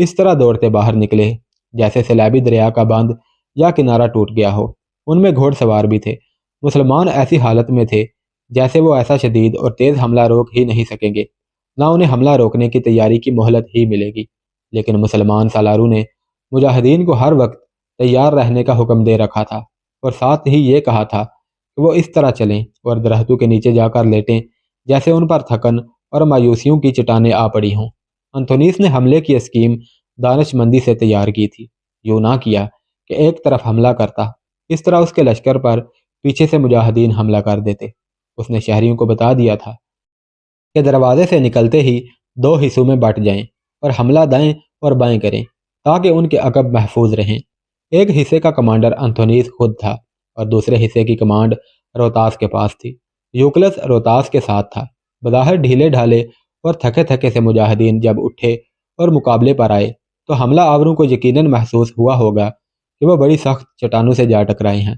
اس طرح دوڑتے باہر نکلے جیسے سیلابی دریا کا بند یا کنارہ ٹوٹ گیا ہو۔ ان میں گھوڑ سوار بھی تھے۔ مسلمان ایسی حالت میں تھے جیسے وہ ایسا شدید اور تیز حملہ روک ہی نہیں سکیں گے، نہ انہیں حملہ روکنے کی تیاری کی مہلت ہی ملے گی۔ لیکن مسلمان سالاروں نے مجاہدین کو ہر وقت تیار رہنے کا حکم دے رکھا تھا، اور ساتھ ہی یہ کہا تھا کہ وہ اس طرح چلیں اور درختوں کے نیچے جا کر لیٹیں جیسے ان پر تھکن اور مایوسیوں کی چٹانیں آ پڑی ہوں۔ انتونیس نے حملے کی اسکیم دانش مندی سے تیار کی تھی۔ یوں نہ کیا کہ ایک طرف حملہ کرتا، اس طرح اس کے لشکر پر پیچھے سے مجاہدین حملہ کر دیتے۔ اس نے شہریوں کو بتا دیا تھا کہ دروازے سے نکلتے ہی 2 حصوں میں بٹ جائیں اور حملہ دائیں اور بائیں کریں تاکہ ان کے عقب محفوظ رہیں۔ ایک حصے کا کمانڈر انتونیس خود تھا اور دوسرے حصے کی کمانڈ روتاس کے پاس تھی۔ یوکلس روتاس کے ساتھ تھا۔ بظاہر ڈھیلے ڈھالے اور تھکے تھکے سے مجاہدین جب اٹھے اور مقابلے پر آئے تو حملہ آوروں کو یقیناً محسوس ہوا ہوگا کہ وہ بڑی سخت چٹانوں سے جا ٹکرائے ہیں۔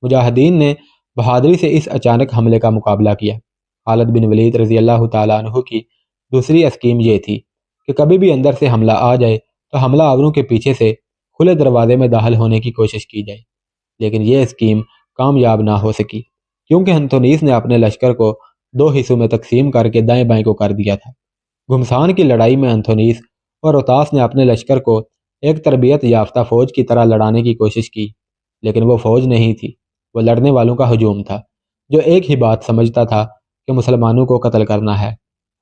مجاہدین نے بہادری سے اس اچانک حملے کا مقابلہ کیا۔ خالد بن ولید رضی اللہ تعالیٰ عنہ کی دوسری اسکیم یہ تھی کہ کبھی بھی اندر سے حملہ آ جائے تو حملہ آوروں کے پیچھے سے کھلے دروازے میں داخل ہونے کی کوشش کی جائے، لیکن یہ اسکیم کامیاب نہ ہو سکی کیونکہ انتونیس نے اپنے لشکر کو 2 حصوں میں تقسیم کر کے دائیں بائیں کو کر دیا تھا۔ گھمسان کی لڑائی میں انتونیس اور روتاس نے اپنے لشکر کو ایک تربیت یافتہ فوج کی طرح لڑانے کی کوشش کی، لیکن وہ فوج نہیں تھی، وہ لڑنے والوں کا ہجوم تھا جو ایک ہی بات سمجھتا تھا کہ مسلمانوں کو قتل کرنا ہے۔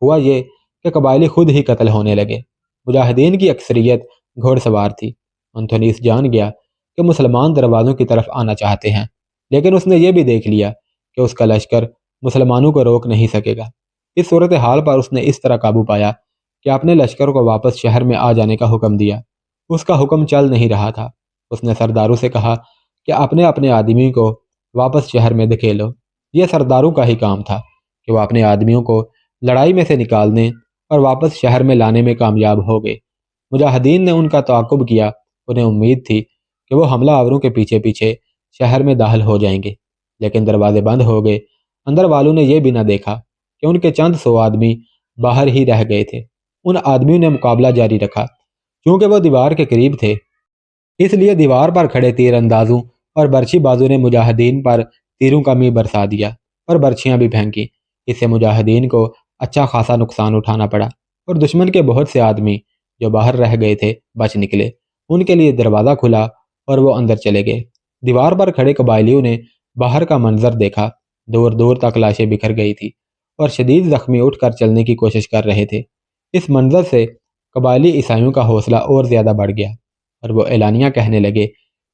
ہوا یہ کہ قبائلی خود ہی قتل ہونے لگے۔ مجاہدین کی اکثریت گھوڑ سوار تھی۔ انتونیس جان گیا کہ مسلمان دروازوں کی طرف آنا چاہتے ہیں، لیکن اس نے یہ بھی دیکھ لیا کہ اس کا لشکر مسلمانوں کو روک نہیں سکے گا۔ اس صورتحال پر اس نے اس طرح قابو پایا کہ اپنے لشکر کو واپس شہر میں آ جانے کا حکم دیا۔ اس کا حکم چل نہیں رہا تھا۔ اس نے سرداروں سے کہا کہ اپنے اپنے آدمی کو واپس شہر میں دھکیلو۔ یہ سرداروں کا ہی کام تھا کہ وہ اپنے آدمیوں کو لڑائی میں سے نکالنے اور واپس شہر میں لانے میں کامیاب ہو گئے۔ مجاہدین نے ان کا تعاقب کیا۔ انہیں امید تھی کہ وہ حملہ آوروں کے پیچھے پیچھے شہر میں داخل ہو جائیں گے، لیکن دروازے بند ہو گئے۔ اندر والوں نے یہ بھی نہ دیکھا کہ ان کے چند 100 آدمی باہر ہی رہ گئے تھے۔ ان آدمیوں نے مقابلہ جاری رکھا۔ چونکہ وہ دیوار کے قریب تھے، اس لیے دیوار پر کھڑے تیر اندازوں اور برچھی بازوں نے مجاہدین پر تیروں کا می برسا دیا اور برچھیاں بھی پھینکی۔ اس سے مجاہدین کو اچھا خاصا نقصان اٹھانا پڑا اور دشمن کے بہت سے آدمی جو باہر رہ گئے تھے بچ نکلے۔ ان کے لیے دروازہ کھلا اور وہ اندر چلے گئے۔ دیوار پر کھڑے قبائلیوں نے باہر کا منظر دیکھا۔ دور دور تک لاشیں بکھر گئی تھی اور شدید زخمی اٹھ کر چلنے کی کوشش کر رہے تھے۔ اس منظر سے قبائلی عیسائیوں کا حوصلہ اور زیادہ بڑھ گیا اور وہ اعلانیہ کہنے لگے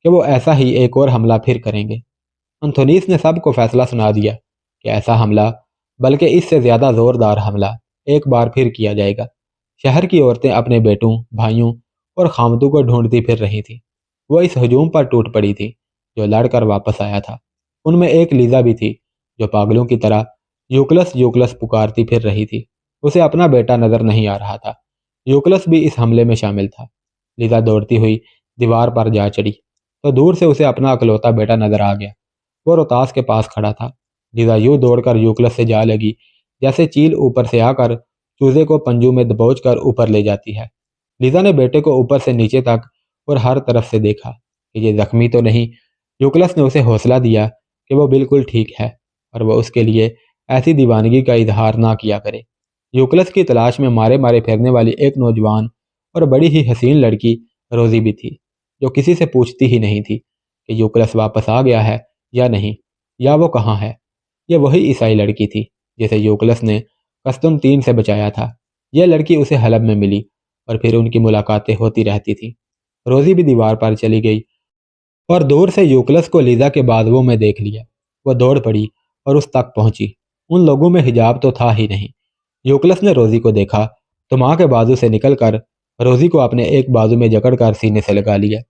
کہ وہ ایسا ہی ایک اور حملہ پھر کریں گے۔ انتونیس نے سب کو فیصلہ سنا دیا کہ ایسا حملہ، بلکہ اس سے زیادہ زوردار حملہ ایک بار پھر کیا جائے گا۔ شہر کی عورتیں اپنے بیٹوں، بھائیوں اور خامدوں کو ڈھونڈتی پھر رہی تھیں۔ وہ اس ہجوم پر ٹوٹ پڑی تھی جو لڑ کر واپس آیا تھا۔ ان میں ایک لیزا بھی تھی جو پاگلوں کی طرح یوکلس یوکلس پکارتی پھر رہی تھی۔ اسے اپنا بیٹا نظر نہیں آ رہا تھا۔ یوکلس بھی اس حملے میں شامل تھا۔ لیزا دوڑتی ہوئی دیوار پر جا چڑھی تو دور سے اسے اپنا اکلوتا بیٹا نظر آ گیا۔ وہ روتاس کے پاس کھڑا تھا۔ لیزا یوں دوڑ کر یوکلس سے جا لگی جیسے چیل اوپر سے آ کر چوزے کو پنجوں میں دبوچ کر اوپر لے جاتی ہے۔ لیزا نے بیٹے کو اوپر سے نیچے تک اور ہر طرف سے دیکھا کہ یہ زخمی تو نہیں۔ یوکلس نے اسے حوصلہ دیا کہ وہ بالکل ٹھیک ہے اور وہ اس کے لیے ایسی دیوانگی کا اظہار نہ کیا کرے۔ یوکلس کی تلاش میں مارے مارے پھرنے والی ایک نوجوان اور بڑی ہی حسین لڑکی روزی بھی تھی جو کسی سے پوچھتی ہی نہیں تھی کہ یوکلس واپس آ گیا ہے یا نہیں، یا وہ کہاں ہے۔ یہ وہی عیسائی لڑکی تھی جسے یوکلس نے قسطنطین سے بچایا تھا۔ یہ لڑکی اسے حلب میں ملی اور پھر ان کی ملاقاتیں ہوتی رہتی تھیں۔ روزی بھی دیوار پر چلی گئی اور دور سے یوکلس کو لیزا کے بازوؤں میں دیکھ لیا۔ وہ دوڑ پڑی اور اس تک پہنچی۔ ان لوگوں میں حجاب تو تھا ہی نہیں۔ یوکلس نے روزی کو دیکھا تو ماں کے بازو سے نکل کر روزی کو اپنے ایک بازو میں جکڑ کر سینے سے لگا لیا۔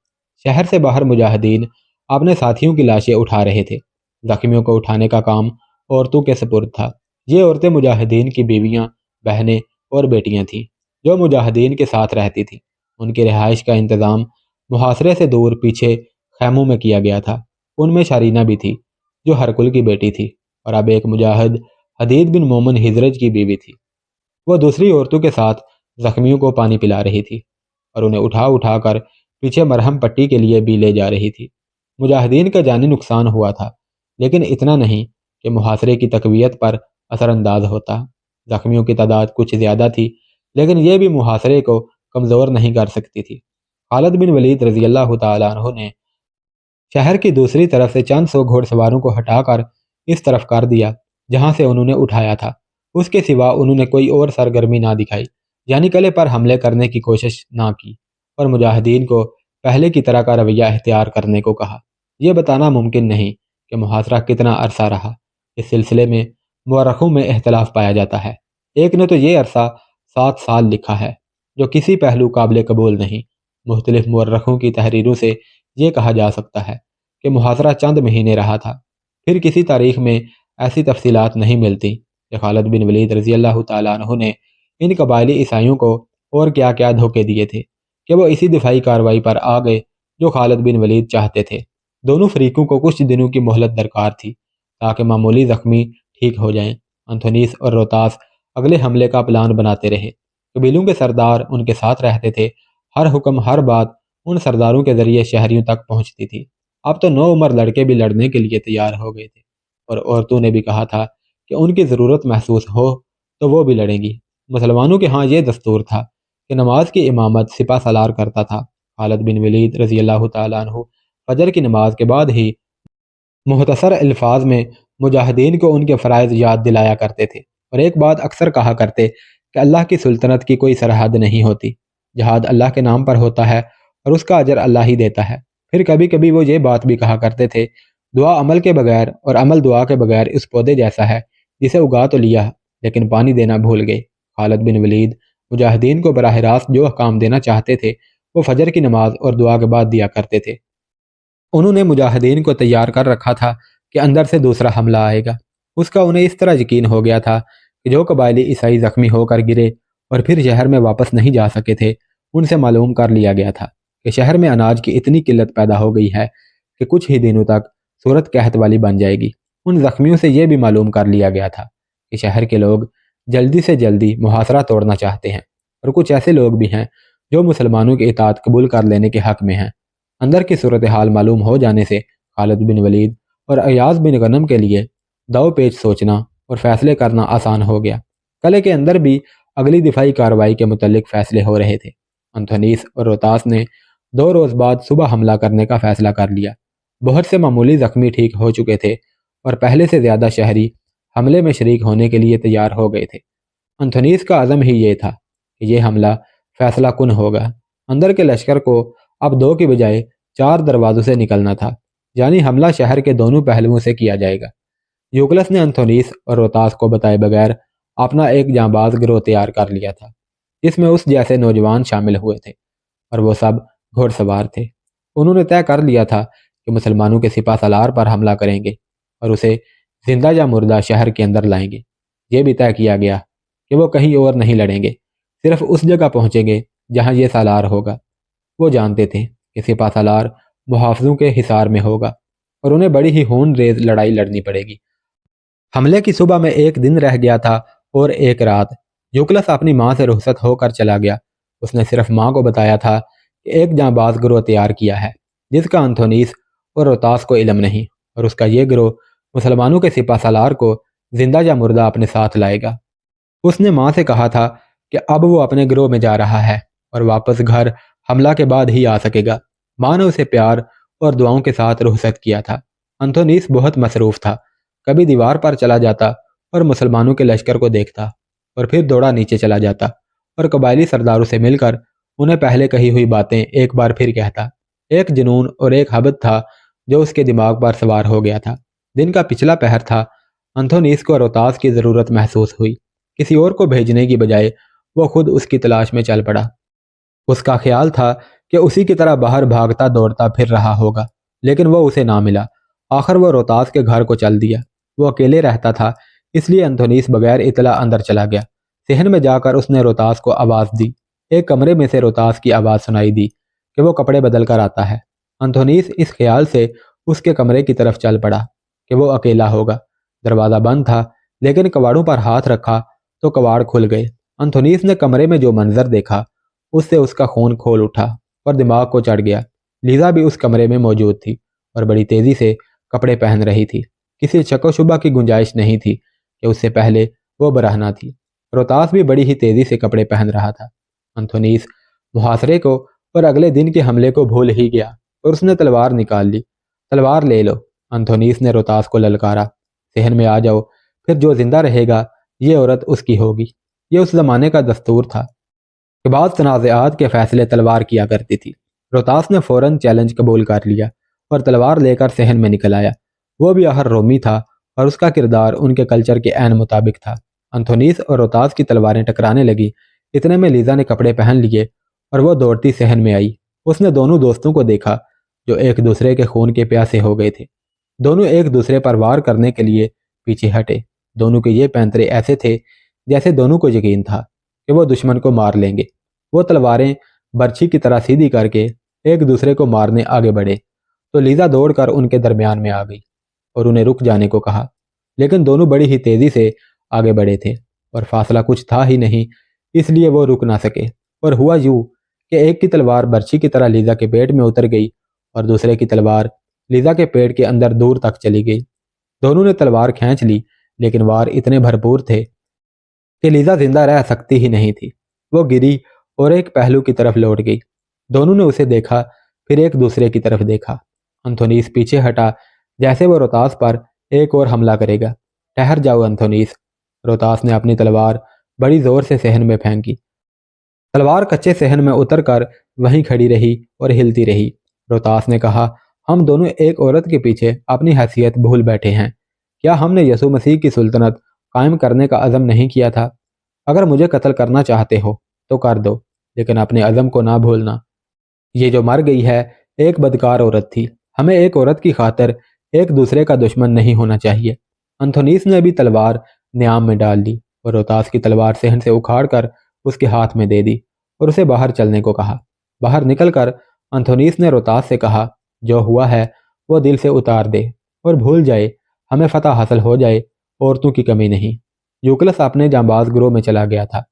شہر سے باہر مجاہدین اپنے ساتھیوں کی لاشیں اٹھا رہے تھے۔ زخمیوں کو اٹھانے کا کام عورتوں کے سپرد تھا۔ یہ عورتیں مجاہدین کی بیویاں، بہنیں اور بیٹیاں تھیں جو مجاہدین کے ساتھ رہتی تھیں۔ ان کی رہائش کا انتظام محاصرے سے دور پیچھے خیموں میں کیا گیا تھا۔ ان میں شارینہ بھی تھی جو ہرکل کی بیٹی تھی اور اب ایک مجاہد حدید بن مومن ہزرج کی بیوی تھی۔ وہ دوسری عورتوں کے ساتھ زخمیوں کو پانی پلا رہی تھی۔ اور انہیں اٹھا اٹھا کر پیچھے مرہم پٹی کے لیے بھی لے جا رہی تھی۔ مجاہدین کا جانی نقصان ہوا تھا، لیکن اتنا نہیں کہ محاصرے کی تقویت پر اثر انداز ہوتا۔ زخمیوں کی تعداد کچھ زیادہ تھی، لیکن یہ بھی محاصرے کو کمزور نہیں کر سکتی تھی۔ خالد بن ولید رضی اللہ تعالیٰ عنہ نے شہر کی دوسری طرف سے چند سو گھوڑ سواروں کو ہٹا کر اس طرف کر دیا جہاں سے انہوں نے اٹھایا تھا۔ اس کے سوا انہوں نے کوئی اور سرگرمی نہ دکھائی، یعنی قلعے پر حملے کرنے کی کوشش نہ کی، اور مجاہدین کو پہلے کی طرح کا رویہ اختیار کرنے کو کہا۔ یہ بتانا ممکن نہیں کہ محاصرہ کتنا عرصہ رہا۔ اس سلسلے میں مورخوں میں اختلاف پایا جاتا ہے۔ ایک نے تو یہ عرصہ 7 سال لکھا ہے، جو کسی پہلو قابل قبول نہیں۔ مختلف مورخوں کی تحریروں سے یہ کہا جا سکتا ہے کہ محاصرہ چند مہینے رہا تھا۔ پھر کسی تاریخ میں ایسی تفصیلات نہیں ملتی کہ خالد بن ولید رضی اللہ تعالیٰ عنہ نے ان قبائلی عیسائیوں کو اور کیا کیا دھوکے دیے تھے کہ وہ اسی دفاعی کارروائی پر آ گئے جو خالد بن ولید چاہتے تھے۔ دونوں فریقوں کو کچھ دنوں کی مہلت درکار تھی تاکہ معمولی زخمی ٹھیک ہو جائیں۔ انتھونیس اور روتاس اگلے حملے کا پلان بناتے رہے۔ قبیلوں کے سردار ان کے ساتھ رہتے تھے۔ ہر حکم، ہر بات ان سرداروں کے ذریعے شہریوں تک پہنچتی تھی۔ اب تو نو عمر لڑکے بھی لڑنے کے لیے تیار ہو گئے تھے، اور عورتوں نے بھی کہا تھا کہ ان کی ضرورت محسوس ہو تو وہ بھی لڑیں گی۔ مسلمانوں کے ہاں یہ دستور تھا کہ نماز کی امامت سپہ سالار کرتا تھا۔ خالد بن ولید رضی اللہ تعالیٰ عنہ فجر کی نماز کے بعد ہی مختصر الفاظ میں مجاہدین کو ان کے فرائض یاد دلایا کرتے تھے، اور ایک بات اکثر کہا کرتے کہ اللہ کی سلطنت کی کوئی سرحد نہیں ہوتی، جہاد اللہ کے نام پر ہوتا ہے اور اس کا اجر اللہ ہی دیتا ہے۔ پھر کبھی کبھی وہ یہ بات بھی کہا کرتے تھے، دعا عمل کے بغیر اور عمل دعا کے بغیر اس پودے جیسا ہے جسے اگا تو لیا لیکن پانی دینا بھول گئے۔ خالد بن ولید مجاہدین کو براہ راست جو احکام دینا چاہتے تھے وہ فجر کی نماز اور دعا کے بعد دیا کرتے تھے۔ انہوں نے مجاہدین کو تیار کر رکھا تھا کہ اندر سے دوسرا حملہ آئے گا۔ اس کا انہیں اس طرح یقین ہو گیا تھا کہ جو قبائلی عیسائی زخمی ہو کر گرے اور پھر شہر میں واپس نہیں جا سکے تھے، ان سے معلوم کر لیا گیا تھا کہ شہر میں اناج کی اتنی قلت پیدا ہو گئی ہے کہ کچھ ہی دنوں تک صورت قحط والی بن جائے گی۔ ان زخمیوں سے یہ بھی معلوم کر لیا گیا تھا کہ شہر کے لوگ جلدی سے جلدی محاصرہ توڑنا چاہتے ہیں، اور کچھ ایسے لوگ بھی ہیں جو مسلمانوں کی اطاعت قبول کر لینے کے حق میں ہیں۔ اندر کی صورتحال معلوم ہو جانے سے خالد بن ولید اور ایاز بن غنم کے لیے دو پیچ سوچنا اور فیصلے کرنا آسان ہو گیا۔ قلعے کے اندر بھی اگلی دفاعی کارروائی کے متعلق فیصلے ہو رہے تھے۔ انتھونیس اور روتاس نے 2 روز بعد صبح حملہ کرنے کا فیصلہ کر لیا۔ بہت سے معمولی زخمی ٹھیک ہو چکے تھے اور پہلے سے زیادہ شہری حملے میں شریک ہونے کے لیے تیار ہو گئے تھے۔ انتھونیس کا عزم ہی یہ تھا کہ یہ حملہ فیصلہ کن ہوگا۔ اندر کے لشکر کو اب 2 کی بجائے 4 دروازوں سے نکلنا تھا، یعنی حملہ شہر کے دونوں پہلوؤں سے کیا جائے گا۔ یوکلس نے انتھونیس اور روتاس کو بتائے بغیر اپنا ایک جانباز گروہ تیار کر لیا تھا، جس میں اس جیسے نوجوان شامل ہوئے تھے، اور وہ سب گھوڑ سوار تھے۔ انہوں نے طے کر لیا تھا کہ مسلمانوں کے سپہ سالار پر حملہ کریں گے اور اسے زندہ یا مردہ شہر کے اندر لائیں گے۔ یہ بھی طے کیا گیا کہ وہ کہیں اور نہیں لڑیں گے، صرف اس جگہ پہنچیں گے جہاں یہ سالار ہوگا۔ وہ جانتے تھے کہ سپہ سالار محافظوں کے حصار میں ہوگا اور انہیں بڑی ہی خون ریز لڑائی لڑنی پڑے گی۔ حملے کی صبح میں 1 دن رہ گیا تھا اور 1 رات۔ یوکلس اپنی ماں سے رخصت ہو کر چلا گیا۔ اس نے صرف ماں کو بتایا تھا کہ ایک جانباز گروہ تیار کیا ہے جس کا انتھونیس اور روتاس کو علم نہیں، اور اس کا یہ گروہ مسلمانوں کے سپہ سالار کو زندہ یا مردہ اپنے ساتھ لائے گا۔ اس نے ماں سے کہا تھا کہ اب وہ اپنے گروہ میں جا رہا ہے اور واپس گھر حملہ کے بعد ہی آ سکے گا۔ ماں نے اسے پیار اور دعاؤں کے ساتھ رخصت کیا تھا۔ انتھونیس بہت مصروف تھا، کبھی دیوار پر چلا جاتا اور مسلمانوں کے لشکر کو دیکھتا، اور پھر دوڑا نیچے چلا جاتا اور قبائلی سرداروں سے مل کر انہیں پہلے کہی ہوئی باتیں ایک بار پھر کہتا۔ ایک جنون اور ایک حبت تھا جو اس کے دماغ پر سوار ہو گیا تھا۔ دن کا پچھلا پہر تھا۔ انتھونیس کو روتاس کی ضرورت محسوس ہوئی۔ کسی اور کو بھیجنے کی بجائے وہ خود اس کی تلاش میں چل پڑا۔ اس کا خیال تھا کہ اسی کی طرح باہر بھاگتا دوڑتا پھر رہا ہوگا، لیکن وہ اسے نہ ملا۔ آخر وہ روتاس کے گھر کو چل دیا۔ وہ اکیلے رہتا تھا، اس لیے انتھونیس بغیر اطلاع اندر چلا گیا۔ صحن میں جا کر اس نے روتاس کو آواز دی۔ ایک کمرے میں سے روتاس کی آواز سنائی دی کہ وہ کپڑے بدل کر آتا ہے۔ انتھونیس اس خیال سے اس کے کمرے کی طرف چل پڑا کہ وہ اکیلا ہوگا۔ دروازہ بند تھا، لیکن کواڑوں پر ہاتھ رکھا تو کواڑ کھل گئے۔ انتھونیس نے کمرے میں جو منظر دیکھا اس سے اس کا خون کھول اٹھا اور دماغ کو چڑھ گیا۔ لیزا بھی اس کمرے میں موجود تھی اور بڑی تیزی سے کپڑے پہن رہی تھی۔ کسی شک و شبہ کی گنجائش نہیں تھی کہ اس سے پہلے وہ برہنہ تھی۔ روتاس بھی بڑی ہی تیزی سے کپڑے پہن رہا تھا۔ انتھونیس محاصرے کو اور اگلے دن کے حملے کو بھول ہی گیا اور اس نے تلوار نکال لی۔ تلوار لے لو، انتھونیس نے روتاس کو للکارا۔ صحن میں آ جاؤ، پھر جو زندہ رہے گا یہ عورت اس کی ہوگی۔ یہ اس زمانے کا دستور تھا کہ بعض تنازعات کے فیصلے تلوار کیا کرتی تھی۔ روتاس نے فوراً چیلنج قبول کر لیا اور تلوار لے کر صحن میں نکل آیا۔ وہ بھی آخر رومی تھا اور اس کا کردار ان کے کلچر کے عین مطابق تھا۔ انتھونیس اور روتاس کی تلواریں ٹکرانے لگی۔ اتنے میں لیزا نے کپڑے پہن لیے اور وہ دوڑتی صحن میں آئی۔ اس نے دونوں دوستوں کو دیکھا جو ایک دوسرے کے خون کے پیاسے ہو گئے تھے۔ دونوں ایک دوسرے پر وار کرنے کے لیے پیچھے ہٹے۔ دونوں کے یہ پینترے ایسے تھے جیسے دونوں کو یقین تھا کہ وہ دشمن کو مار لیں گے۔ وہ تلواریں برچھی کی طرح سیدھی کر کے ایک دوسرے کو مارنے آگے بڑھے تو لیزا دوڑ کر ان کے درمیان میں آ گئی اور انہیں رک جانے کو کہا، لیکن دونوں بڑی ہی تیزی سے آگے بڑھے تھے اور فاصلہ کچھ تھا ہی نہیں، اس لیے وہ رک نہ سکے۔ اور ہوا یوں کہ ایک کی تلوار برچھی کی طرح لیزا کے پیٹ میں اتر گئی اور دوسرے کی تلوار لیزا کے پیٹ کے اندر دور تک چلی گئی۔ دونوں نے تلوار کھینچ لی، لیکن وار اتنے بھرپور تھے کہ لیزا زندہ رہ سکتی ہی نہیں تھی۔ وہ گری اور ایک پہلو کی طرف لوٹ گئی۔ دونوں نے اسے دیکھا، پھر ایک دوسرے کی طرف دیکھا۔ انتھونیس پیچھے ہٹا جیسے وہ روتاس پر ایک اور حملہ کرے گا۔ ٹھہر جاؤ انتھونیس، روتاس نے اپنی تلوار بڑی زور سے صحن میں پھینکی۔ تلوار کچے صحن میں اتر کر وہیں کھڑی رہی اور ہلتی رہی۔ روتاس نے کہا، ہم دونوں ایک عورت کے پیچھے اپنی حیثیت بھول بیٹھے ہیں۔ کیا ہم نے یسوع مسیح کی سلطنت قائم کرنے کا عزم نہیں کیا تھا؟ اگر مجھے قتل کرنا چاہتے ہو تو کر دو، لیکن اپنے عزم کو نہ بھولنا۔ یہ جو مر گئی ہے ایک بدکار عورت تھی۔ ہمیں ایک عورت کی خاطر ایک دوسرے کا دشمن نہیں ہونا چاہیے۔ انتھونیس نے بھی تلوار نیام میں ڈال لی اور روتاس کی تلوار صحن سے اکھاڑ کر اس کے ہاتھ میں دے دی اور اسے باہر چلنے کو کہا۔ باہر نکل کر انتھونیس نے روتاس سے کہا، جو ہوا ہے وہ دل سے اتار دے اور بھول جائے، ہمیں فتح حاصل ہو جائے، عورتوں کی کمی نہیں۔ یوکلس اپنے جانباز گروہ میں چلا گیا تھا۔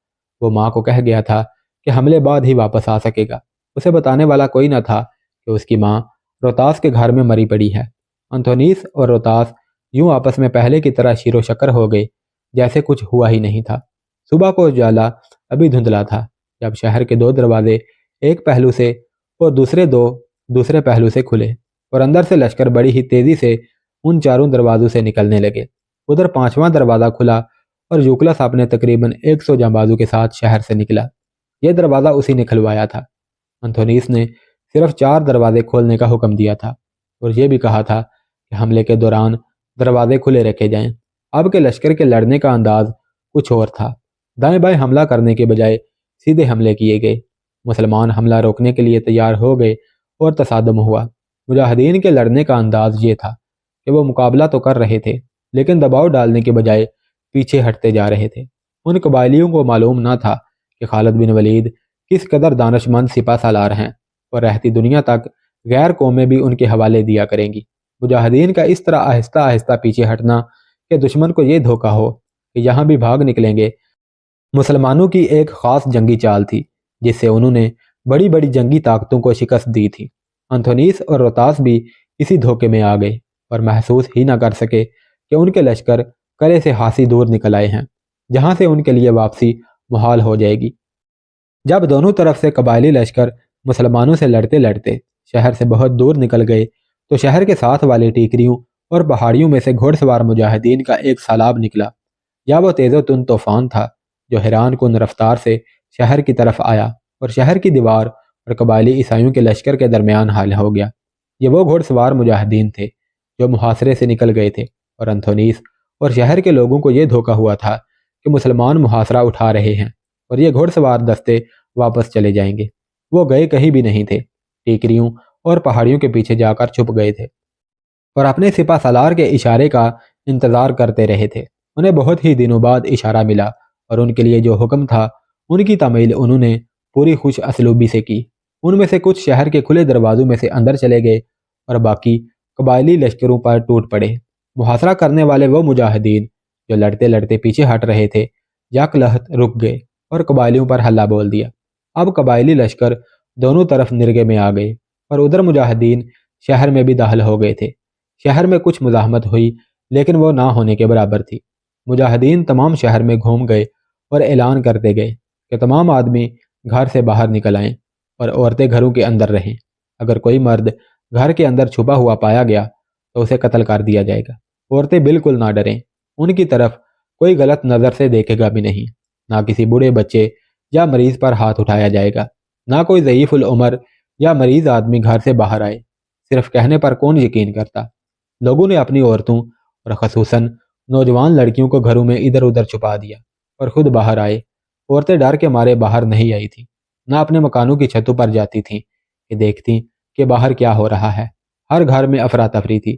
وہ ماں کو کہہ گیا تھا کہ حملے بعد ہی واپس آ سکے گا۔ اسے بتانے والا کوئی نہ تھا کہ اس کی ماں روتاس کے گھر میں مری پڑی ہے۔ انتھونیس اور روتاس یوں آپس میں پہلے کی طرح شیر و شکر ہو گئے جیسے کچھ ہوا ہی نہیں تھا۔ صبح کو اجالا ابھی دھندلا تھا جب شہر کے 2 دروازے ایک پہلو سے اور دوسرے 2 دوسرے پہلو سے کھلے اور اندر سے لشکر بڑی ہی تیزی سے ان 4 دروازوں سے نکلنے لگے۔ ادھر 5واں دروازہ کھلا اور یوکلس اپنے تقریباً 100 جانبازوں کے ساتھ شہر سے نکلا۔ یہ دروازہ اسی نے کھلوایا تھا۔ انتھونیس نے صرف 4 دروازے کھولنے کا حکم دیا تھا اور یہ بھی کہا تھا کہ حملے کے دوران دروازے کھلے رکھے جائیں۔ اب کے لشکر کے لڑنے کا انداز کچھ اور تھا۔ دائیں بائیں حملہ کرنے کے بجائے سیدھے حملے کیے گئے۔ مسلمان حملہ روکنے کے لیے تیار ہو گئے اور تصادم ہوا۔ مجاہدین کے لڑنے کا انداز یہ تھا کہ وہ مقابلہ تو کر رہے تھے لیکن دباؤ ڈالنے کے بجائے پیچھے ہٹتے جا رہے تھے۔ ان قبائلیوں کو معلوم نہ تھا کہ خالد بن ولید کس قدر دانش مند سپہ سالار ہیں اور رہتی دنیا تک غیر قومیں بھی ان کے حوالے دیا کریں گی۔ مجاہدین کا اس طرح آہستہ آہستہ پیچھے ہٹنا کہ دشمن کو یہ دھوکہ ہو کہ یہاں بھی بھاگ نکلیں گے، مسلمانوں کی ایک خاص جنگی چال تھی جس سے انہوں نے بڑی بڑی جنگی طاقتوں کو شکست دی تھی۔ انتھونیس اور روتاس بھی اسی دھوکے میں آ گئے اور محسوس ہی نہ کر سکے کہ ان کے لشکر قلعے سے خاصی دور نکل آئے ہیں جہاں سے ان کے لیے واپسی محال ہو جائے گی۔ جب دونوں طرف سے قبائلی لشکر مسلمانوں سے لڑتے لڑتے شہر سے بہت دور نکل گئے تو شہر کے ساتھ والے ٹیکریوں اور پہاڑیوں میں سے گھوڑ سوار مجاہدین کا ایک سالاب نکلا۔ یا وہ تیز و تند طوفان تھا جو حیران کن رفتار سے شہر کی طرف آیا اور شہر کی دیوار اور قبائلی عیسائیوں کے لشکر کے درمیان حائل ہو گیا۔ یہ وہ گھوڑ سوار مجاہدین تھے جو محاصرے سے نکل گئے تھے اور انتھونیس اور شہر کے لوگوں کو یہ دھوکہ ہوا تھا کہ مسلمان محاصرہ اٹھا رہے ہیں اور یہ گھوڑ سوار دستے واپس چلے جائیں گے۔ وہ گئے کہیں بھی نہیں تھے، ٹیکریوں اور پہاڑیوں کے پیچھے جا کر چھپ گئے تھے اور اپنے سپہ سالار کے اشارے کا انتظار کرتے رہے تھے۔ انہیں بہت ہی دنوں بعد اشارہ ملا اور ان کے لیے جو حکم تھا ان کی تعمیل انہوں نے پوری خوش اسلوبی سے کی۔ ان میں سے کچھ شہر کے کھلے دروازوں میں سے اندر چلے گئے اور باقی قبائلی لشکروں پر ٹوٹ پڑے۔ محاصرہ کرنے والے وہ مجاہدین جو لڑتے لڑتے پیچھے ہٹ رہے تھے یک لحظ رک گئے اور قبائلیوں پر حلہ بول دیا۔ اب قبائلی لشکر دونوں طرف نرگے میں آ گئے اور ادھر مجاہدین شہر میں بھی داخل ہو گئے تھے۔ شہر میں کچھ مزاحمت ہوئی لیکن وہ نہ ہونے کے برابر تھی۔ مجاہدین تمام شہر میں گھوم گئے اور اعلان کرتے گئے کہ تمام آدمی گھر سے باہر نکل آئیں اور عورتیں گھروں کے اندر رہیں۔ اگر کوئی مرد گھر کے اندر چھپا ہوا پایا گیا تو اسے قتل کر دیا جائے گا۔ عورتیں بالکل نہ ڈریں، ان کی طرف کوئی غلط نظر سے دیکھے گا بھی نہیں، نہ کسی بوڑھے بچے یا مریض پر ہاتھ اٹھایا جائے گا، نہ کوئی ضعیف العمر یا مریض آدمی گھر سے باہر آئے۔ صرف کہنے پر کون یقین کرتا؟ لوگوں نے اپنی عورتوں اور خصوصاً نوجوان لڑکیوں کو گھروں میں ادھر ادھر چھپا دیا اور خود باہر آئے۔ عورتیں ڈر کے مارے باہر نہیں آئی تھیں، نہ اپنے مکانوں کی چھتوں پر جاتی تھیں کہ دیکھتی کہ باہر کیا ہو رہا ہے۔ ہر گھر میں افراتفری تھی۔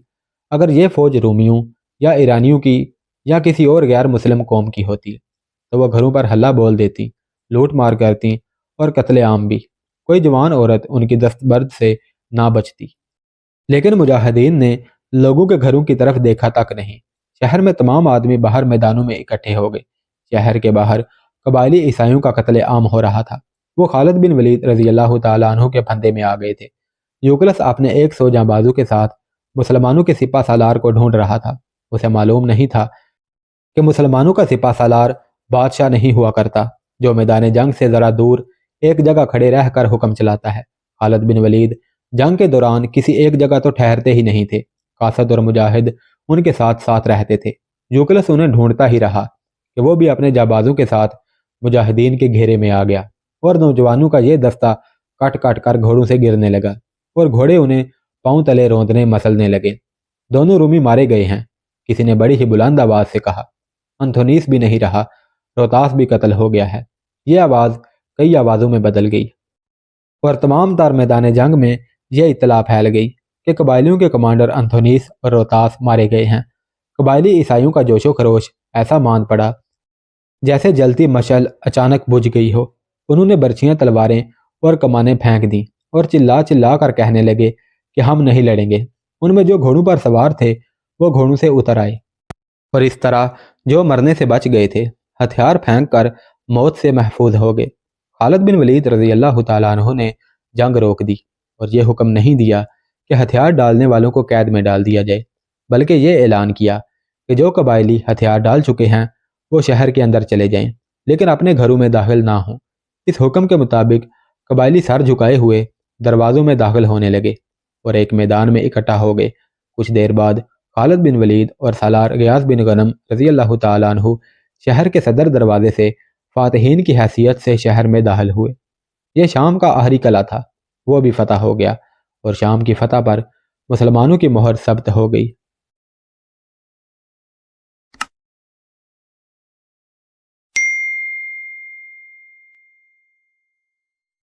اگر یہ فوج رومیوں یا ایرانیوں کی یا کسی اور غیر مسلم قوم کی ہوتی تو وہ گھروں پر ہلہ بول دیتی، لوٹ مار کرتی اور قتل عام بھی۔ کوئی جوان عورت ان کی دستبرد سے نہ بچتی۔ لیکن مجاہدین نے لوگوں کے گھروں کی طرف دیکھا تک نہیں۔ شہر میں تمام آدمی باہر میدانوں میں اکٹھے ہو گئے۔ شہر کے باہر قبائلی عیسائیوں کا قتل عام ہو رہا تھا۔ وہ خالد بن ولید رضی اللہ تعالیٰ عنہ کے پھندے میں آ گئے تھے۔ یوکلس اپنے 100 جانبازوں کے ساتھ مسلمانوں کے سپہ سالار کو ڈھونڈ رہا تھا۔ اسے معلوم نہیں تھا کہ مسلمانوں کا سپہ سالار بادشاہ نہیں ہوا کرتا جو میدان جنگ سے ذرا دور ایک جگہ کھڑے رہ کر حکم چلاتا ہے۔ خالد بن ولید جنگ کے دوران کسی ایک جگہ تو ٹھہرتے ہی نہیں تھے۔ قاصد اور مجاہد ان کے ساتھ ساتھ رہتے تھے۔ یوکلس انہیں ڈھونڈتا ہی رہا کہ وہ بھی اپنے جانبازوں کے ساتھ مجاہدین کے گھیرے میں آ گیا اور نوجوانوں کا یہ دستہ کٹ کٹ کر گھوڑوں سے گرنے لگا اور گھوڑے انہیں پاؤں تلے روندنے مسلنے لگے۔ دونوں رومی مارے گئے ہیں، کسی نے بڑی ہی بلند آواز سے کہا۔ انتھونیس بھی نہیں رہا، روتاس بھی قتل ہو گیا ہے۔ یہ آواز کئی آوازوں میں بدل گئی اور تمام تر میدان جنگ میں یہ اطلاع پھیل گئی کہ قبائلیوں کے کمانڈر انتھونیس اور روتاس مارے گئے ہیں۔ قبائلی عیسائیوں کا جوش و خروش ایسا مان پڑا جیسے جلتی مشعل اچانک بجھ گئی ہو۔ انہوں نے برچھیاں، تلواریں اور کمانیں پھینک دیں اور چلا چلا کر کہنے لگے کہ ہم نہیں لڑیں گے۔ ان میں جو گھوڑوں پر سوار تھے وہ گھوڑوں سے اتر آئے اور اس طرح جو مرنے سے بچ گئے تھے ہتھیار پھینک کر موت سے محفوظ ہو گئے۔ خالد بن ولید رضی اللہ تعالیٰ عنہ نے جنگ روک دی اور یہ حکم نہیں دیا کہ ہتھیار ڈالنے والوں کو قید میں ڈال دیا جائے، بلکہ یہ اعلان کیا کہ جو قبائلی ہتھیار ڈال چکے ہیں وہ شہر کے اندر چلے جائیں لیکن اپنے گھروں میں داخل نہ ہوں۔ اس حکم کے مطابق قبائلی سر جھکائے ہوئے دروازوں میں داخل ہونے لگے اور ایک میدان میں اکٹھا ہو گئے۔ کچھ دیر بعد خالد بن ولید اور سالار غیاث بن غنم رضی اللہ تعالیٰ عنہ شہر کے صدر دروازے سے فاتحین کی حیثیت سے شہر میں داخل ہوئے۔ یہ شام کا آخری قلعہ تھا، وہ بھی فتح ہو گیا اور شام کی فتح پر مسلمانوں کی مہر ثبت ہو گئی۔